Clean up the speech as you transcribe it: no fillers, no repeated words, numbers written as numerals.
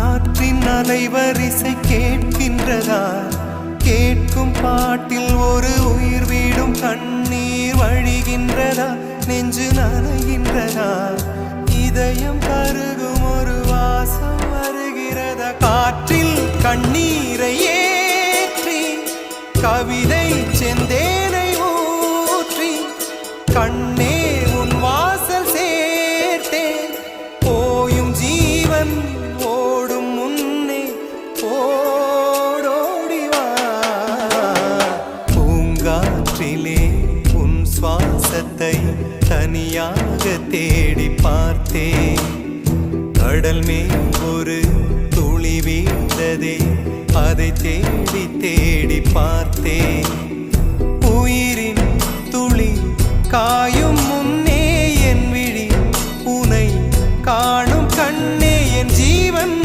காற்றின் அலைவரிசை கேட்கின்றதா? கேட்கும் பாட்டில் ஒரு உயிர் வீடும் கண்ணீர் வழிகின்றதா? நெஞ்சு நனைகின்றதா? இதயம் கருகும் ஒரு வாசம் வருகிறதா? காற்றில் கண்ணீரை ஏற்றி கவிதை செந்தேனை ஊற்றி கண்ணே உன் வாசல் சேர்த்தேன். போயும் ஜீவன் ஓடும் முன்னே ஓடோடிவா. பூங்காற்றிலே உன் சுவாசத்தை தனியாக தேடி பார்த்தேன். கடல் மேல் ஒரு துளி வீழ்ந்ததே, அதை தேடி தேடி பார்த்தேன்.